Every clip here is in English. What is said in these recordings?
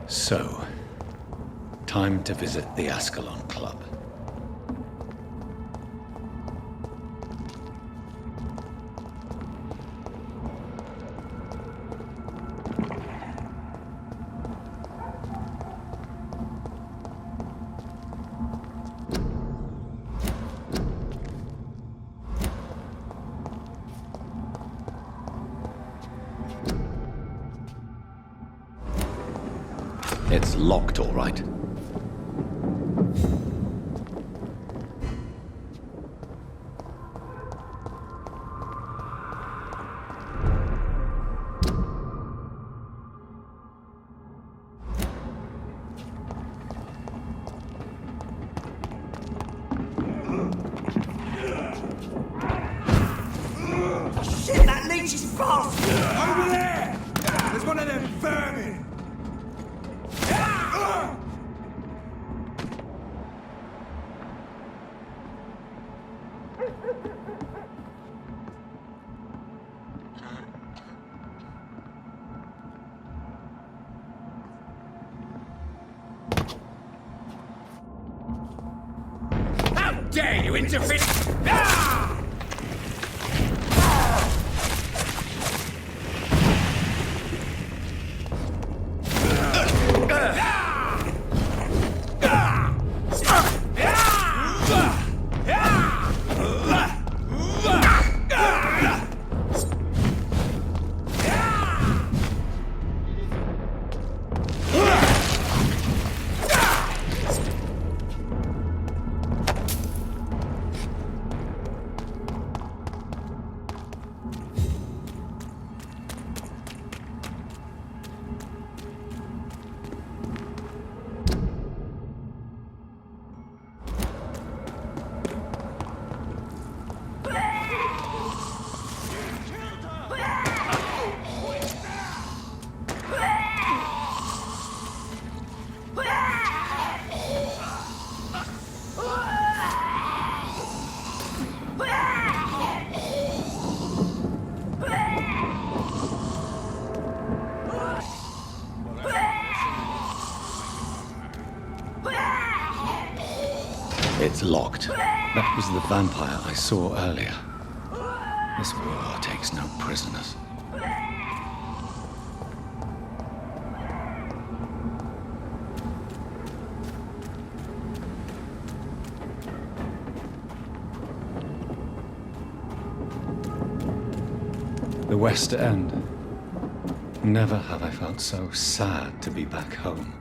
So, time to visit the Ascalon Club. It's locked, all right. Shit, that leech is fast! Over there! There's one of them vermin! How dare you interfere! Ah! It's locked. That was the vampire I saw earlier. This war takes no prisoners. The West End. Never have I felt so sad to be back home.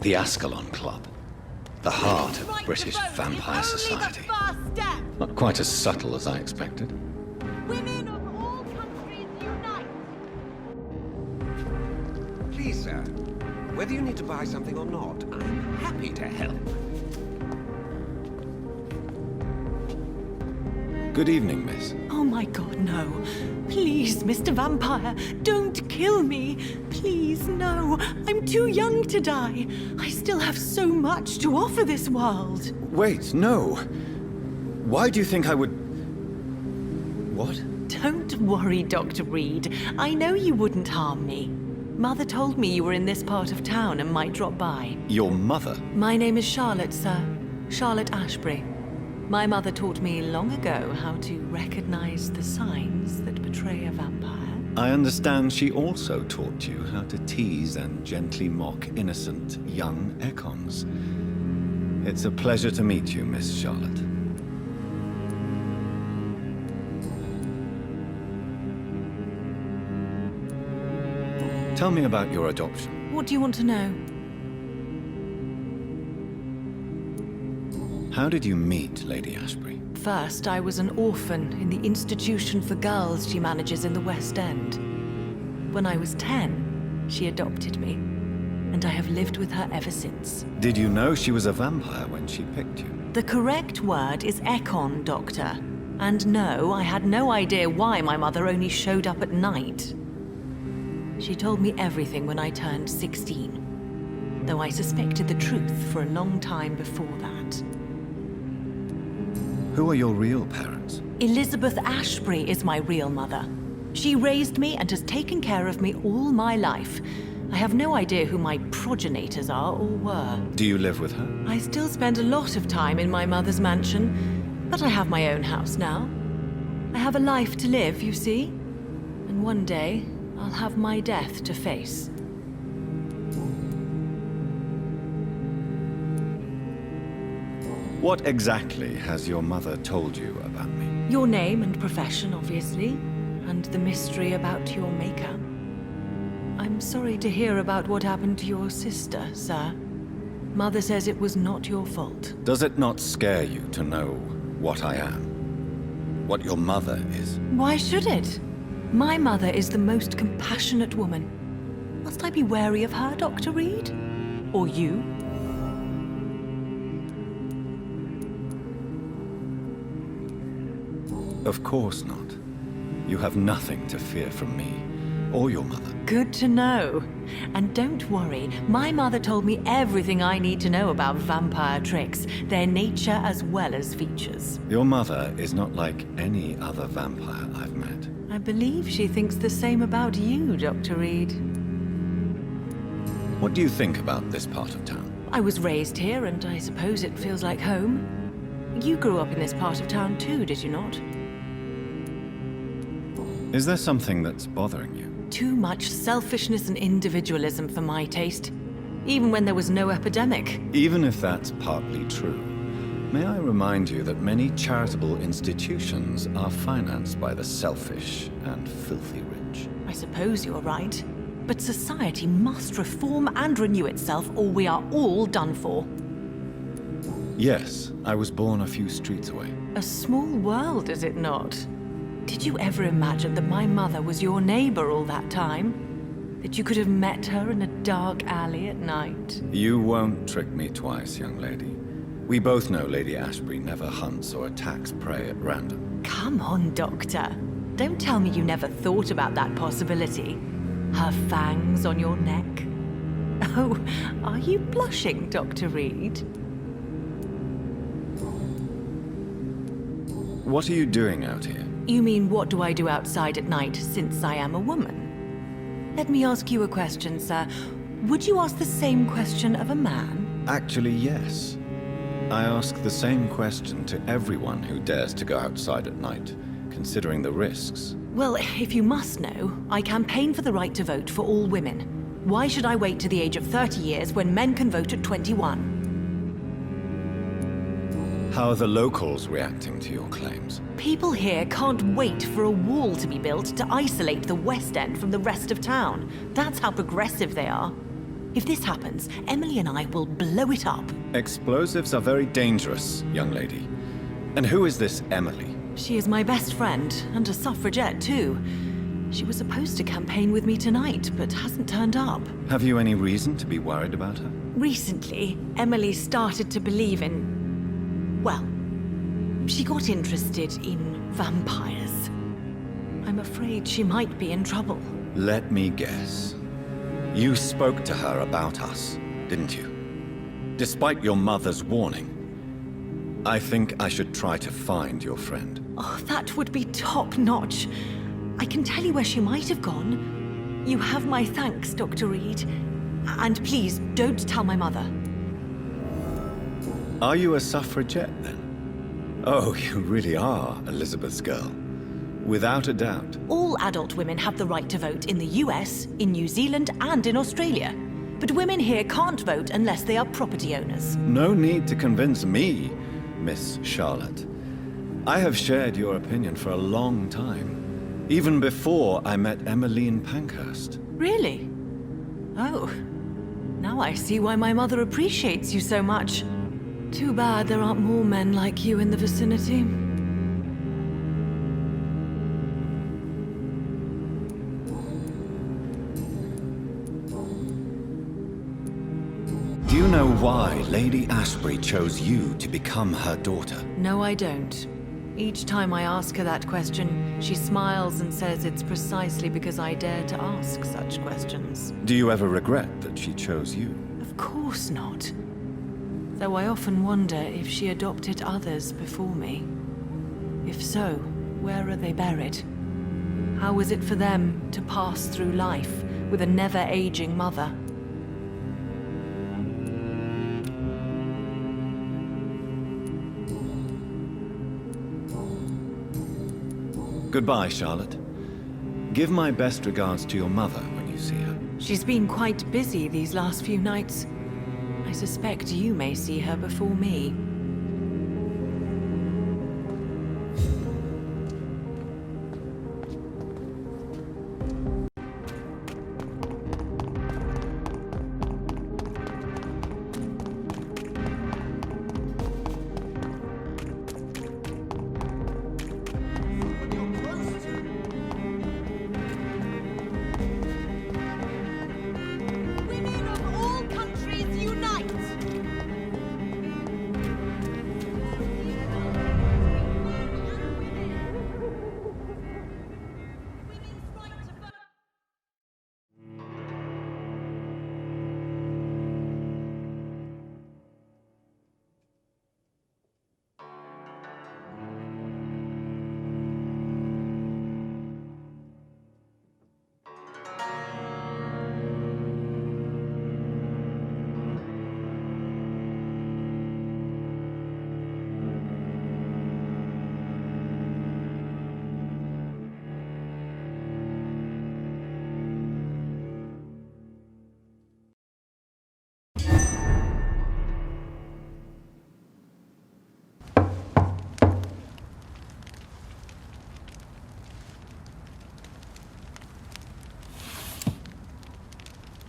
The Ascalon Club. The heart of British vampire society. Not quite as subtle as I expected. Women of all countries unite! Please, sir, whether you need to buy something or not, I'm happy to help. Good evening, miss. Oh my god, no. Please, Mr. Vampire, don't kill me. Please, no. I'm too young to die. I still have so much to offer this world. Wait, no. Why do you think I would... What? Don't worry, Dr. Reed. I know you wouldn't harm me. Mother told me you were in this part of town and might drop by. Your mother? My name is Charlotte, sir. Charlotte Ashbury. My mother taught me long ago how to recognize the signs that betray a vampire. I understand she also taught you how to tease and gently mock innocent young Ekons. It's a pleasure to meet you, Miss Charlotte. Tell me about your adoption. What do you want to know? How did you meet Lady Ashbury? First, I was an orphan in the institution for girls she manages in the West End. When I was 10, she adopted me, and I have lived with her ever since. Did you know she was a vampire when she picked you? The correct word is Ekon, Doctor. And no, I had no idea why my mother only showed up at night. She told me everything when I turned 16, though I suspected the truth for a long time before that. Who are your real parents? Elizabeth Ashbury is my real mother. She raised me and has taken care of me all my life. I have no idea who my progenitors are or were. Do you live with her? I still spend a lot of time in my mother's mansion, but I have my own house now. I have a life to live, you see. And one day, I'll have my death to face. What exactly has your mother told you about me? Your name and profession, obviously, and the mystery about your maker. I'm sorry to hear about what happened to your sister, sir. Mother says it was not your fault. Does it not scare you to know what I am? What your mother is? Why should it? My mother is the most compassionate woman. Must I be wary of her, Dr. Reed? Or you? Of course not. You have nothing to fear from me, or your mother. Good to know. And don't worry, my mother told me everything I need to know about vampire tricks, their nature as well as features. Your mother is not like any other vampire I've met. I believe she thinks the same about you, Dr. Reed. What do you think about this part of town? I was raised here, and I suppose it feels like home. You grew up in this part of town too, did you not? Is there something that's bothering you? Too much selfishness and individualism for my taste. Even when there was no epidemic. Even if that's partly true, may I remind you that many charitable institutions are financed by the selfish and filthy rich. I suppose you're right. But society must reform and renew itself, or we are all done for. Yes, I was born a few streets away. A small world, is it not? Did you ever imagine that my mother was your neighbor all that time? That you could have met her in a dark alley at night? You won't trick me twice, young lady. We both know Lady Ashbury never hunts or attacks prey at random. Come on, Doctor. Don't tell me you never thought about that possibility. Her fangs on your neck. Oh, are you blushing, Dr. Reed? What are you doing out here? You mean, what do I do outside at night since I am a woman? Let me ask you a question, sir. Would you ask the same question of a man? Actually, yes. I ask the same question to everyone who dares to go outside at night, considering the risks. Well, if you must know, I campaign for the right to vote for all women. Why should I wait to the age of 30 years when men can vote at 21? How are the locals reacting to your claims? People here can't wait for a wall to be built to isolate the West End from the rest of town. That's how progressive they are. If this happens, Emily and I will blow it up. Explosives are very dangerous, young lady. And who is this Emily? She is my best friend, and a suffragette too. She was supposed to campaign with me tonight, but hasn't turned up. Have you any reason to be worried about her? Recently, Emily started to believe in... well, she got interested in vampires. I'm afraid she might be in trouble. Let me guess. You spoke to her about us, didn't you? Despite your mother's warning. I think I should try to find your friend. Oh, that would be top-notch. I can tell you where she might have gone. You have my thanks, Dr. Reed. And please, don't tell my mother. Are you a suffragette, then? Oh, you really are Elizabeth's girl. Without a doubt. All adult women have the right to vote in the US, in New Zealand, and in Australia. But women here can't vote unless they are property owners. No need to convince me, Miss Charlotte. I have shared your opinion for a long time. Even before I met Emmeline Pankhurst. Really? Oh. Now I see why my mother appreciates you so much. Too bad there aren't more men like you in the vicinity. Do you know why Lady Ashbury chose you to become her daughter? No, I don't. Each time I ask her that question, she smiles and says it's precisely because I dare to ask such questions. Do you ever regret that she chose you? Of course not. Though I often wonder if she adopted others before me. If so, where are they buried? How was it for them to pass through life with a never-aging mother? Goodbye, Charlotte. Give my best regards to your mother when you see her. She's been quite busy these last few nights. I suspect you may see her before me. Women of all countries unite! Women's right to vote.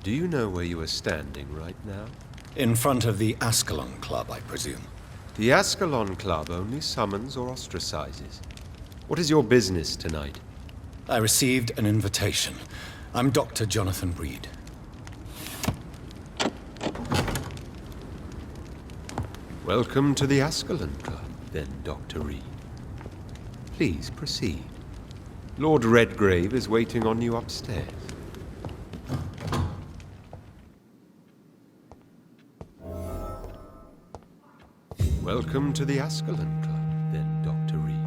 Do you know where you are standing right now? In front of the Ascalon Club, I presume. The Ascalon Club only summons or ostracizes. What is your business tonight? I received an invitation. I'm Dr. Jonathan Reed. Welcome to the Ascalon Club, then, Dr. Reed. Please proceed. Lord Redgrave is waiting on you upstairs. Welcome to the Ascalon Club, then, Dr. Reed.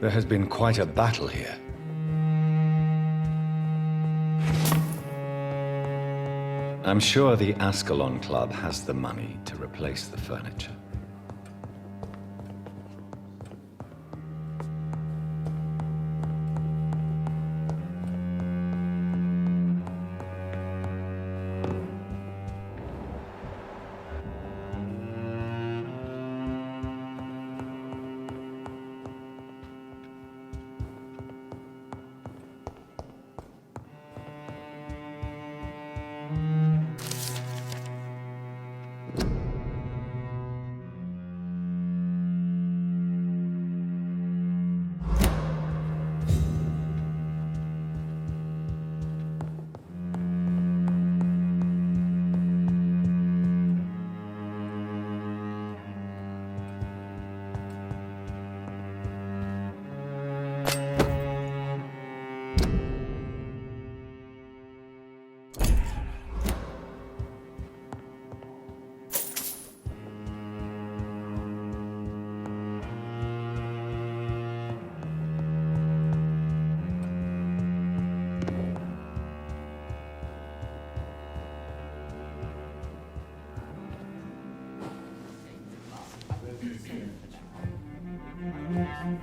There has been quite a battle here. I'm sure the Ascalon Club has the money to replace the furniture.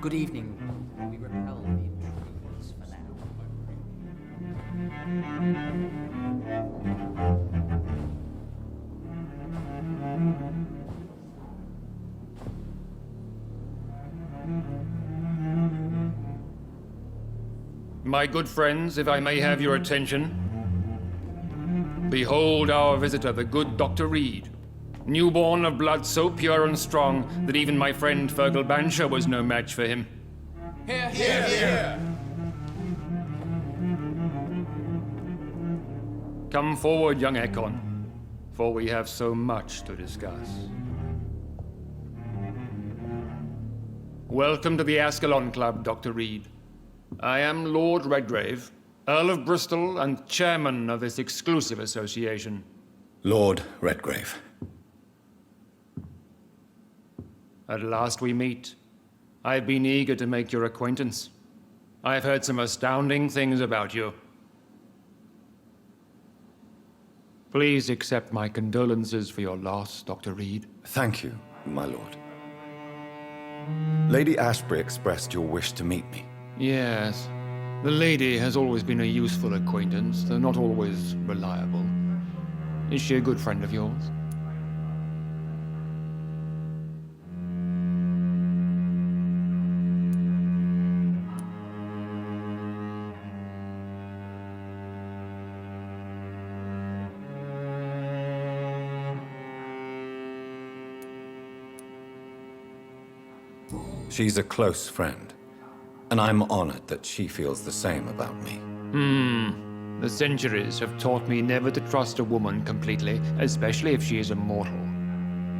Good evening. We repel the intruders for now. My good friends, if I may have your attention. Behold our visitor, the good Dr. Reed. Newborn of blood so pure and strong that even my friend Fergal Bansher was no match for him. Come forward, young Ekon, for we have so much to discuss. Welcome to the Ascalon Club, Dr. Reed. I am Lord Redgrave, Earl of Bristol and chairman of this exclusive association. Lord Redgrave. At last we meet. I've been eager to make your acquaintance. I've heard some astounding things about you. Please accept my condolences for your loss, Dr. Reed. Thank you, my lord. Lady Ashbury expressed your wish to meet me. Yes. The lady has always been a useful acquaintance, though not always reliable. Is she a good friend of yours? She's a close friend, and I'm honored that she feels the same about me. The centuries have taught me never to trust a woman completely, especially if she is immortal.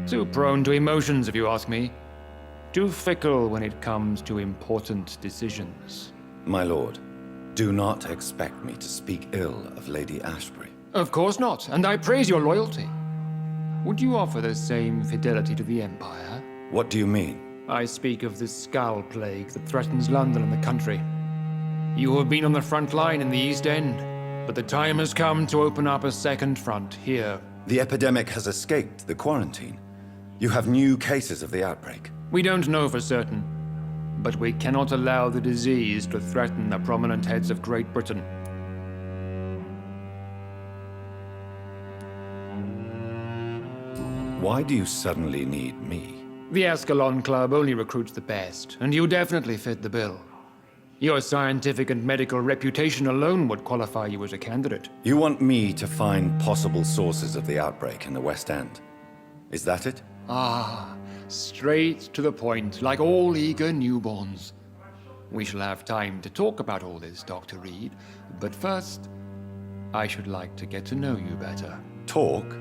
Too prone to emotions, if you ask me. Too fickle when it comes to important decisions. My lord, do not expect me to speak ill of Lady Ashbury. Of course not, and I praise your loyalty. Would you offer the same fidelity to the Empire? What do you mean? I speak of the Skull Plague that threatens London and the country. You have been on the front line in the East End, but the time has come to open up a second front here. The epidemic has escaped the quarantine. You have new cases of the outbreak. We don't know for certain, but we cannot allow the disease to threaten the prominent heads of Great Britain. Why do you suddenly need me? The Ascalon Club only recruits the best, and you definitely fit the bill. Your scientific and medical reputation alone would qualify you as a candidate. You want me to find possible sources of the outbreak in the West End. Is that it? Ah, straight to the point, like all eager newborns. We shall have time to talk about all this, Dr. Reed, but first, I should like to get to know you better. Talk?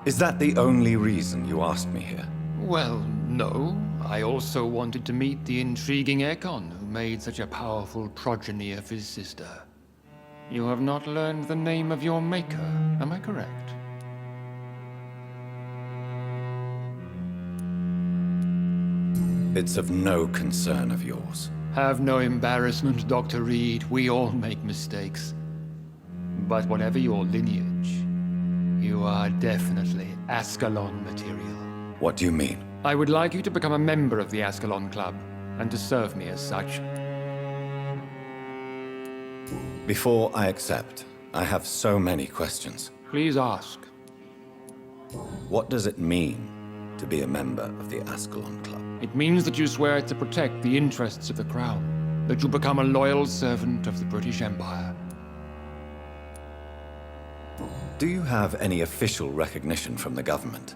Is that the only reason you asked me here? Well, no. I also wanted to meet the intriguing Ekon, who made such a powerful progeny of his sister. You have not learned the name of your maker, am I correct? It's of no concern of yours. Have no embarrassment, Dr. Reed. We all make mistakes. But whatever your lineage, you are definitely Ascalon material. What do you mean? I would like you to become a member of the Ascalon Club, and to serve me as such. Before I accept, I have so many questions. Please ask. What does it mean to be a member of the Ascalon Club? It means that you swear to protect the interests of the Crown, that you become a loyal servant of the British Empire. Do you have any official recognition from the government?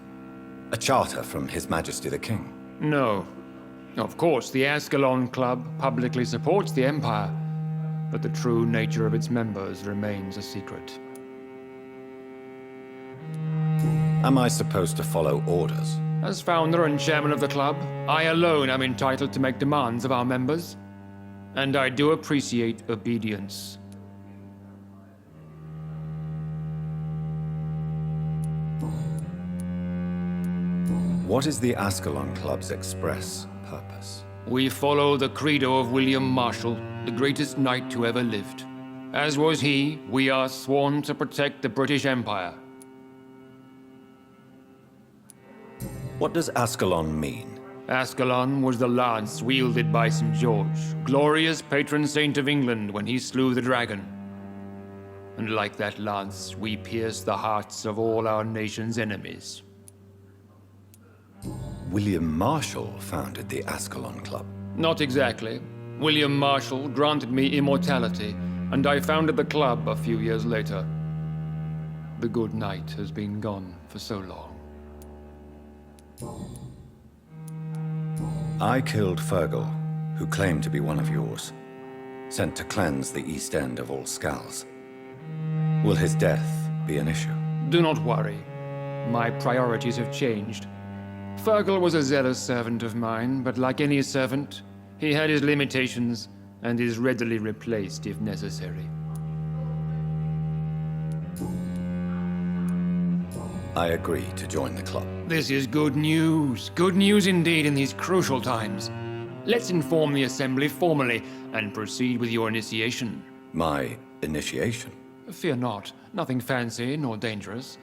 A charter from His Majesty the King? No. Of course, the Ascalon Club publicly supports the Empire, but the true nature of its members remains a secret. Am I supposed to follow orders? As founder and chairman of the club, I alone am entitled to make demands of our members, and I do appreciate obedience. What is the Ascalon Club's express purpose? We follow the credo of William Marshall, the greatest knight who ever lived. As was he, we are sworn to protect the British Empire. What does Ascalon mean? Ascalon was the lance wielded by St. George, glorious patron saint of England when he slew the dragon. And like that lance, we pierce the hearts of all our nation's enemies. William Marshall founded the Ascalon Club. Not exactly. William Marshall granted me immortality, and I founded the club a few years later. The good knight has been gone for so long. I killed Fergal, who claimed to be one of yours, sent to cleanse the East End of all Skulls. Will his death be an issue? Do not worry. My priorities have changed. Fergal was a zealous servant of mine, but like any servant, he had his limitations and is readily replaced if necessary. I agree to join the club. This is good news. Good news indeed in these crucial times. Let's inform the Assembly formally and proceed with your initiation. My initiation? Fear not. Nothing fancy nor dangerous.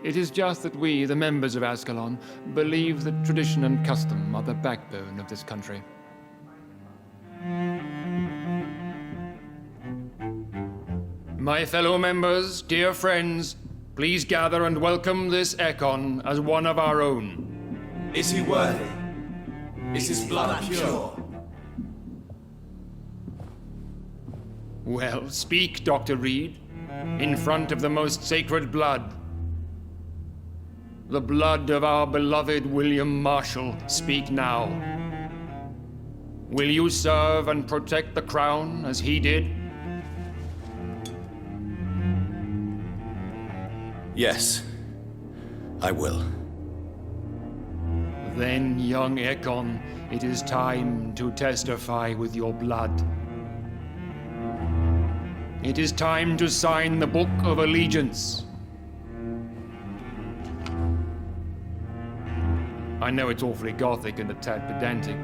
It is just that we, the members of Ascalon, believe that tradition and custom are the backbone of this country. My fellow members, dear friends, please gather and welcome this Ekon as one of our own. Is he worthy? Is his blood pure? Well, speak, Dr. Reed, in front of the most sacred blood. The blood of our beloved William Marshall, speak now. Will you serve and protect the crown as he did? Yes, I will. Then, young Ekon, it is time to testify with your blood. It is time to sign the Book of Allegiance. I know it's awfully gothic and a tad pedantic,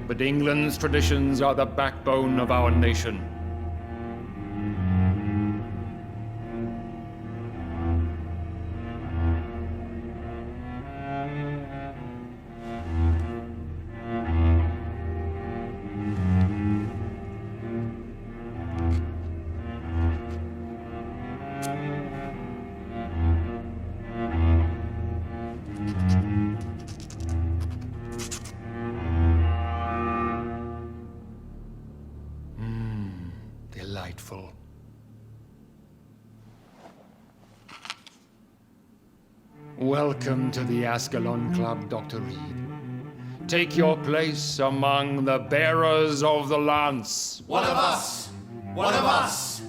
but England's traditions are the backbone of our nation. Delightful. Welcome to the Ascalon Club, Dr. Reed. Take your place among the bearers of the lance. One of us! One of us!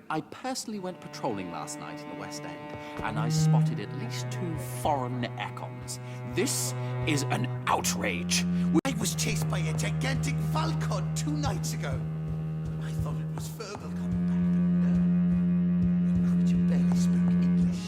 I personally went patrolling last night in the West End, and I spotted at least 2 foreign Ekons. This is an outrage. I was chased by a gigantic falcon 2 nights ago. I thought it was Fergal coming back, but no. The creature barely spoke English.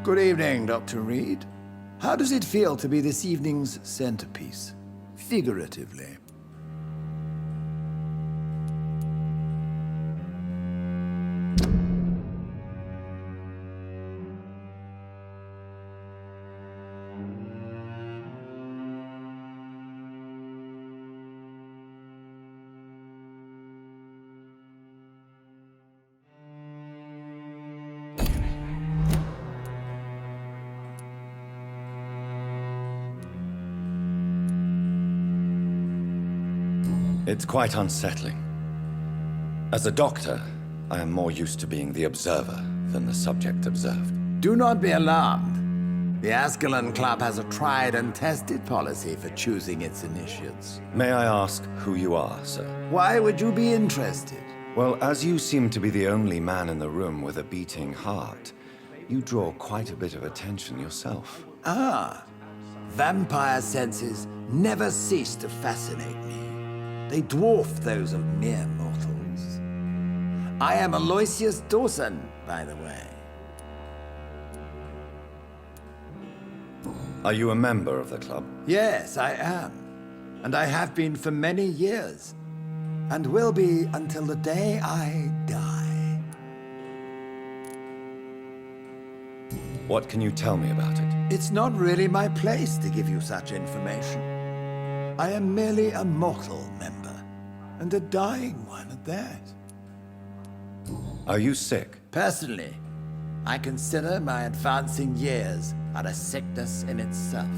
Good evening, Dr. Reed. How does it feel to be this evening's centerpiece? Figuratively. It's quite unsettling. As a doctor, I am more used to being the observer than the subject observed. Do not be alarmed. The Ascalon Club has a tried and tested policy for choosing its initiates. May I ask who you are, sir? Why would you be interested? Well, as you seem to be the only man in the room with a beating heart, you draw quite a bit of attention yourself. Ah, vampire senses never cease to fascinate me. They dwarf those of mere mortals. I am Aloysius Dawson, by the way. Are you a member of the club? Yes, I am. And I have been for many years. And will be until the day I die. What can you tell me about it? It's not really my place to give you such information. I am merely a mortal member, and a dying one at that. Are you sick? Personally, I consider my advancing years are a sickness in itself.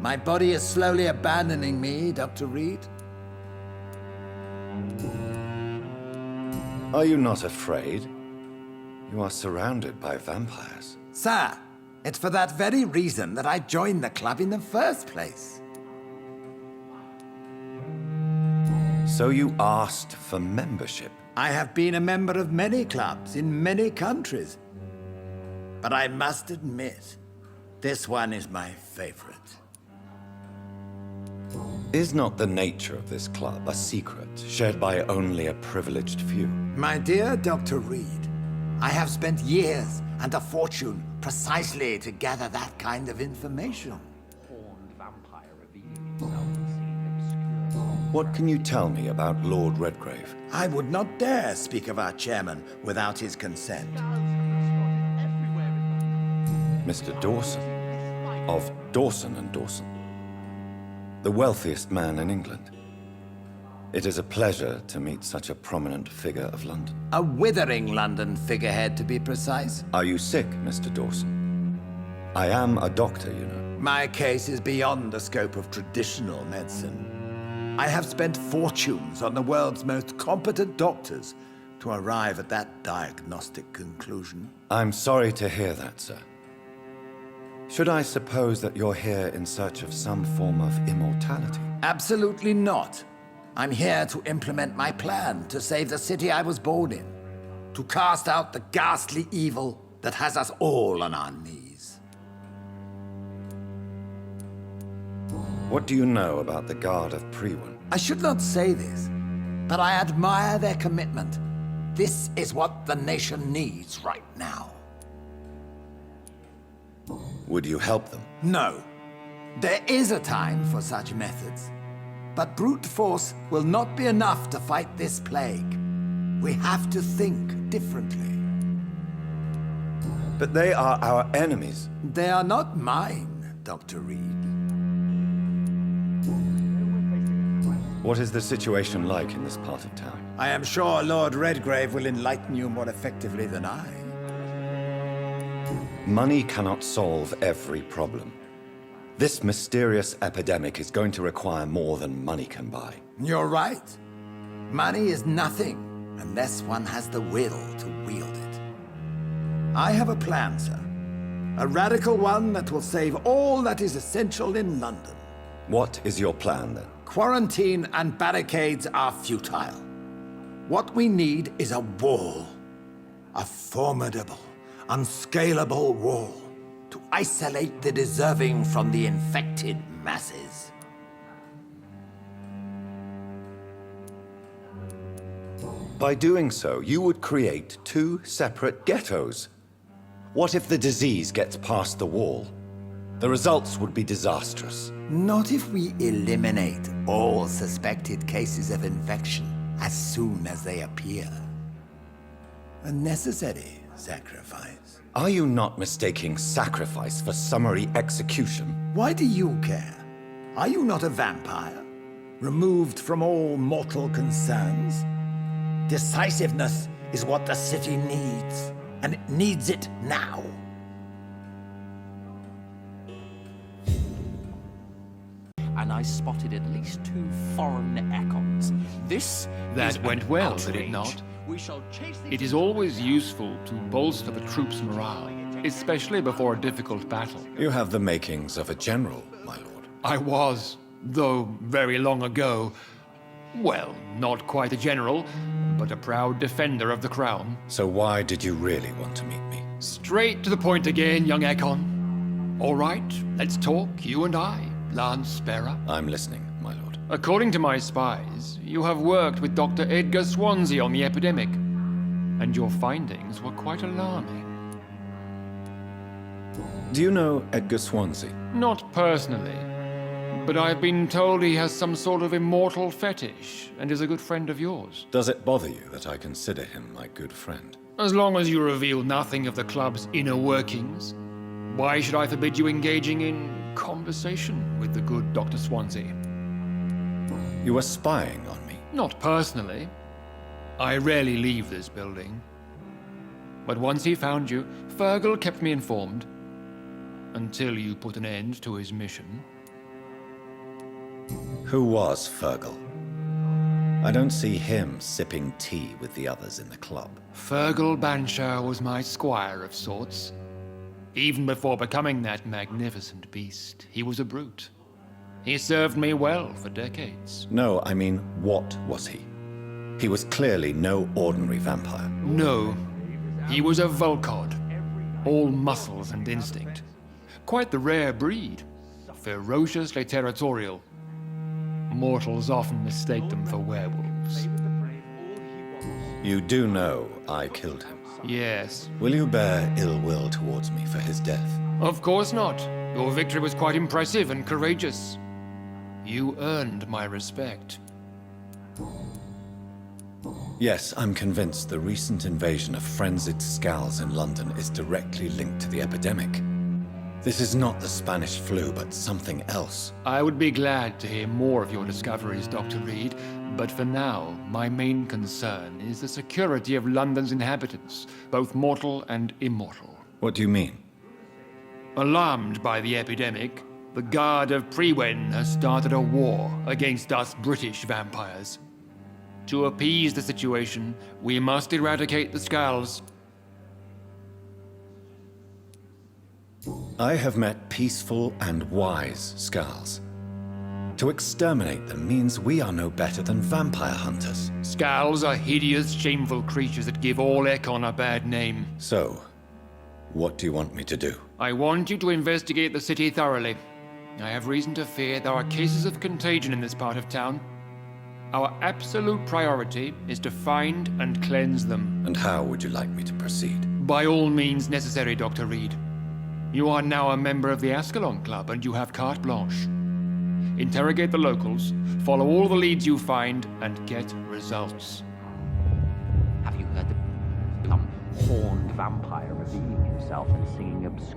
My body is slowly abandoning me, Dr. Reed. Are you not afraid? You are surrounded by vampires. Sir, it's for that very reason that I joined the club in the first place. So you asked for membership? I have been a member of many clubs in many countries. But I must admit, this one is my favorite. Is not the nature of this club a secret shared by only a privileged few? My dear Dr. Reed, I have spent years and a fortune precisely to gather that kind of information. Horned vampire revealing himself as seeing obscure. What can you tell me about Lord Redgrave? I would not dare speak of our chairman without his consent. Mr. Dawson, of Dawson and Dawson, the wealthiest man in England. It is a pleasure to meet such a prominent figure of London. A withering London figurehead, to be precise. Are you sick, Mr. Dawson? I am a doctor, you know. My case is beyond the scope of traditional medicine. I have spent fortunes on the world's most competent doctors to arrive at that diagnostic conclusion. I'm sorry to hear that, sir. Should I suppose that you're here in search of some form of immortality? Absolutely not. I'm here to implement my plan to save the city I was born in. To cast out the ghastly evil that has us all on our knees. What do you know about the Guard of Priwen? I should not say this, but I admire their commitment. This is what the nation needs right now. Would you help them? No. There is a time for such methods. But brute force will not be enough to fight this plague. We have to think differently. But they are our enemies. They are not mine, Dr. Reed. What is the situation like in this part of town? I am sure Lord Redgrave will enlighten you more effectively than I. Money cannot solve every problem. This mysterious epidemic is going to require more than money can buy. You're right. Money is nothing unless one has the will to wield it. I have a plan, sir. A radical one that will save all that is essential in London. What is your plan, then? Quarantine and barricades are futile. What we need is a wall. A formidable, unscalable wall to isolate the deserving from the infected masses. By doing so, you would create two separate ghettos. What if the disease gets past the wall? The results would be disastrous. Not if we eliminate all suspected cases of infection as soon as they appear. A necessary sacrifice. Are you not mistaking sacrifice for summary execution? Why do you care? Are you not a vampire? Removed from all mortal concerns? Decisiveness is what the city needs, and it needs it now. and I spotted at least 2 foreign Econs. This That is went an well, outrage. did it not? We shall chase the It is always useful to bolster the troops' morale, especially before a difficult battle. You have the makings of a general, my lord. I was, though very long ago, well, not quite a general, but a proud defender of the crown. So why did you really want to meet me? Straight to the point again, young Econ. All right, let's talk, you and I, Lance Sparrow. I'm listening, my lord. According to my spies, you have worked with Dr. Edgar Swansea on the epidemic, and your findings were quite alarming. Do you know Edgar Swansea? Not personally, but I've been told he has some sort of immortal fetish and is a good friend of yours. Does it bother you that I consider him my good friend? As long as you reveal nothing of the club's inner workings, why should I forbid you engaging in conversation with the good Dr. Swansea? You were spying on me. Not personally. I rarely leave this building. But once he found you, Fergal kept me informed. Until you put an end to his mission. Who was Fergal? I don't see him sipping tea with the others in the club. Fergal Banshire was my squire of sorts. Even before becoming that magnificent beast, he was a brute. He served me well for decades. No, I mean, what was he? He was clearly no ordinary vampire. No, he was a Volcod. All muscles and instinct. Quite the rare breed. Ferociously territorial. Mortals often mistake them for werewolves. You do know I killed him. Yes. Will you bear ill will towards me for his death? Of course not. Your victory was quite impressive and courageous. You earned my respect. Yes, I'm convinced the recent invasion of frenzied Scals in London is directly linked to the epidemic. This is not the Spanish flu, but something else. I would be glad to hear more of your discoveries, Dr. Reed, but for now, my main concern is the security of London's inhabitants, both mortal and immortal. What do you mean? Alarmed by the epidemic, the Guard of Prewen has started a war against us British vampires. To appease the situation, we must eradicate the Scals. I have met peaceful and wise Scals. To exterminate them means we are no better than vampire hunters. Scals are hideous, shameful creatures that give all Econ a bad name. So, what do you want me to do? I want you to investigate the city thoroughly. I have reason to fear there are cases of contagion in this part of town. Our absolute priority is to find and cleanse them. And how would you like me to proceed? By all means necessary, Dr. Reed. You are now a member of the Ascalon Club, and you have carte blanche. Interrogate the locals, follow all the leads you find, and get results. Have you heard the horned vampire revealing himself and singing obscure